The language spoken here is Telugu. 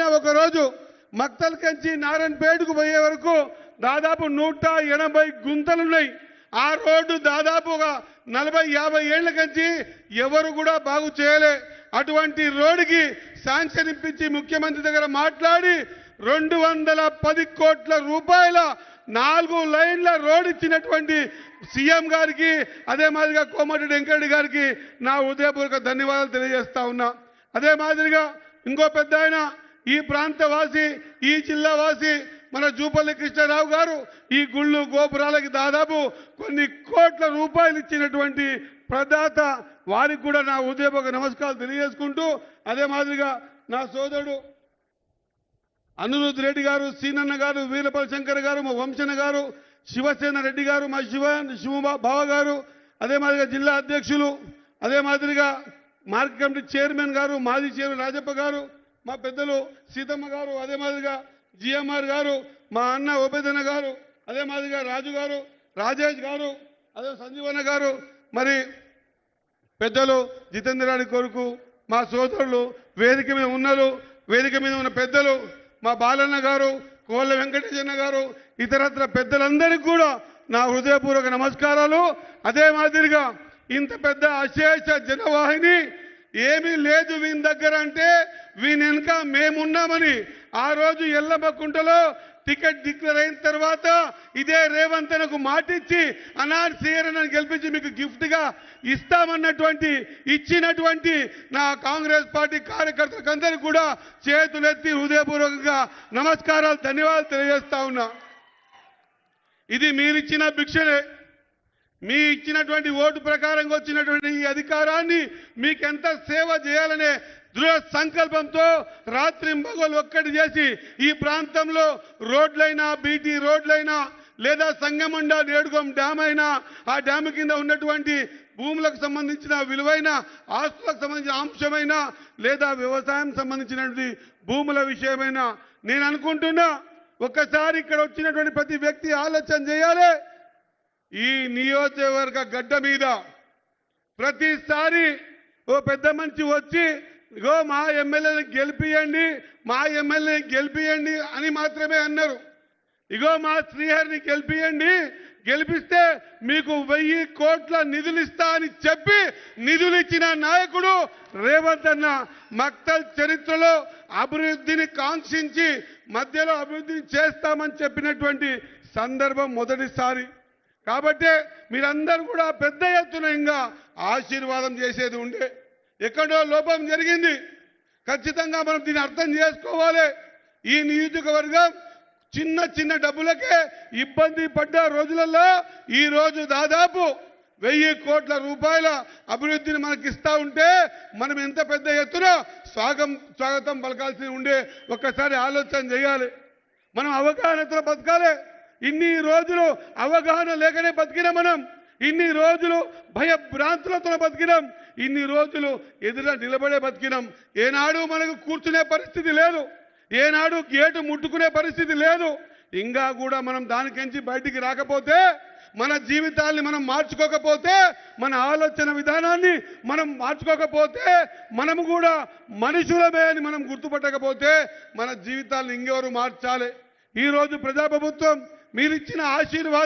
ఏదైనా ఒక రోజు మక్తల్ కంచి నారాయణపేటకు పోయే వరకు దాదాపు 180 గుంతలున్నాయి. ఆ రోడ్డు దాదాపు 40-50 ఏళ్ల కంచి ఎవరు కూడా బాగు చేయలే. అటువంటి రోడ్డుకి శాంక్షన్ ఇప్పించి ముఖ్యమంత్రి దగ్గర మాట్లాడి 210 కోట్ల రూపాయల 4 లైన్ల రోడ్ ఇచ్చినటువంటి సీఎం గారికి అదే మాదిరిగా కోమటిరెడ్డి వెంకరెడ్డి గారికి నా హృదయపూర్వక ధన్యవాదాలు తెలియజేస్తా ఉన్నా. అదే మాదిరిగా ఇంకో పెద్ద ఆయన ఈ ప్రాంతవాసి ఈ జిల్లా వాసి మన జూపల్లి కృష్ణారావు గారు ఈ గుళ్ళు గోపురాలకి దాదాపు కొన్ని కోట్ల రూపాయలు ఇచ్చినటువంటి ప్రదాత, వారికి కూడా నా హృదయపూర్వక నమస్కారాలు తెలియజేసుకుంటూ అదే మాదిరిగా నా సోదరుడు అనిరుద్ రెడ్డి గారు, సీనన్న గారు, వీరపల్లి శంకర్ గారు, మా వంశన్న గారు, శివసేన రెడ్డి గారు, మా శివబావ గారు, అదే మాదిరిగా జిల్లా అధ్యక్షులు, అదే మాదిరిగా మార్కెట్ కమిటీ చైర్మన్ గారు, మాజీ చైర్మన్ రాజప్ప గారు, మా పెద్దలు సీతమ్మ గారు, అదే మాదిరిగా జిఎంఆర్ గారు, మా అన్న ఉపేదన్న గారు, అదే మాదిరిగా రాజు గారు, రాజేష్ గారు, అదే సంజీవన్న గారు, మరి పెద్దలు జితేంద్ర రెడ్డి కొరకు మా సోదరులు, వేదిక మీద ఉన్నారు, వేదిక మీద ఉన్న పెద్దలు మా బాలన్న గారు, కోళ్ళ వెంకటేశన్న గారు, ఇతరత్ర పెద్దలందరికీ కూడా నా హృదయపూర్వక నమస్కారాలు. అదే మాదిరిగా ఇంత పెద్ద అశేష జనవాహిని ఏమీ లేదు వీని దగ్గర అంటే వీని వెనుక మేమున్నామని ఆ రోజు ఎల్లమ్మకుంటలో టికెట్ డిక్లేర్ అయిన తర్వాత ఇదే రేవంత్ అన్నకు మాటిచ్చి అనార్ సీఆర్ని గెలిపించి మీకు గిఫ్ట్ గా ఇస్తామన్నటువంటి ఇచ్చినటువంటి నా కాంగ్రెస్ పార్టీ కార్యకర్తలందరికీ కూడా చేతులెత్తి హృదయపూర్వకంగా నమస్కారాలు, ధన్యవాదాలు తెలియజేస్తా ఉన్నా. ఇది మీరిచ్చిన భిక్షనే. మీ ఇచ్చినటువంటి ఓటు ప్రకారంగా వచ్చినటువంటి ఈ అధికారాన్ని మీకెంత సేవ చేయాలనే దృఢ సంకల్పంతో రాత్రింబగలు ఒక్కటి చేసి ఈ ప్రాంతంలో రోడ్లైనా, బీటీ రోడ్లైనా, లేదా సంగమండ నేడుగం డ్యామ్ అయినా, ఆ డ్యామ్ కింద ఉన్నటువంటి భూములకు సంబంధించిన విలువైన ఆస్తులకు సంబంధించిన అంశమైనా, లేదా వ్యవసాయం సంబంధించినటువంటి భూముల విషయమైనా నేను అనుకుంటున్నా ఒక్కసారి ఇక్కడ వచ్చినటువంటి ప్రతి వ్యక్తి ఆలోచన చేయాలి. ఈ నియోజకవర్గ గడ్డ మీద ప్రతిసారి ఓ పెద్ద మనిషి వచ్చి ఇగో మా ఎమ్మెల్యేని గెలిపియండి, మా ఎమ్మెల్యేని గెలిపియండి అని మాత్రమే అన్నారు. ఇగో మా శ్రీహరిని గెలిపియండి, గెలిపిస్తే మీకు 1000 కోట్ల నిధులు ఇస్తా అని చెప్పి నిధులు ఇచ్చిన నాయకుడు రేవంత్ అన్న. మక్తల్ చరిత్రలో అభివృద్ధిని కాంక్షించి మధ్యలో అభివృద్ధిని చేస్తామని చెప్పినటువంటి సందర్భం మొదటిసారి. కాబట్టి మీరందరూ కూడా పెద్ద ఎత్తున ఇంకా ఆశీర్వాదం చేసేది ఉండే. ఎక్కడో లోపం జరిగింది, ఖచ్చితంగా మనం దీన్ని అర్థం చేసుకోవాలి. ఈ నియోజకవర్గం చిన్న చిన్న డబ్బులకే ఇబ్బంది పడ్డ రోజులలో ఈ రోజు దాదాపు 1000 కోట్ల రూపాయల అభివృద్ధిని మనకి ఇస్తా ఉంటే మనం ఎంత పెద్ద ఎత్తున స్వాగతం పలకాల్సి ఉండే. ఒక్కసారి ఆలోచన చేయాలి. మనం అవగాహనతో బతకాలి. ఇన్ని రోజులు అవగాహన లేకనే బతికినాం మనం. ఇన్ని రోజులు భయభ్రాంతులతో బతికినాం. ఇన్ని రోజులు ఎదుర నిలబడే బతికినాం. ఏనాడు మనకు కూర్చునే పరిస్థితి లేదు, ఏనాడు గేటు ముట్టుకునే పరిస్థితి లేదు. ఇంకా కూడా మనం దానికించి బయటికి రాకపోతే, మన జీవితాల్ని మనం మార్చుకోకపోతే, మన ఆలోచన విధానాన్ని మనం మార్చుకోకపోతే, మనము కూడా మనుషులమే అని మనం గుర్తుపట్టకపోతే మన జీవితాలను ఇంకెవరు మార్చాలి? ఈరోజు ప్రజాప్రభుత్వం మీరిచ్చిన ఆశీర్వాదం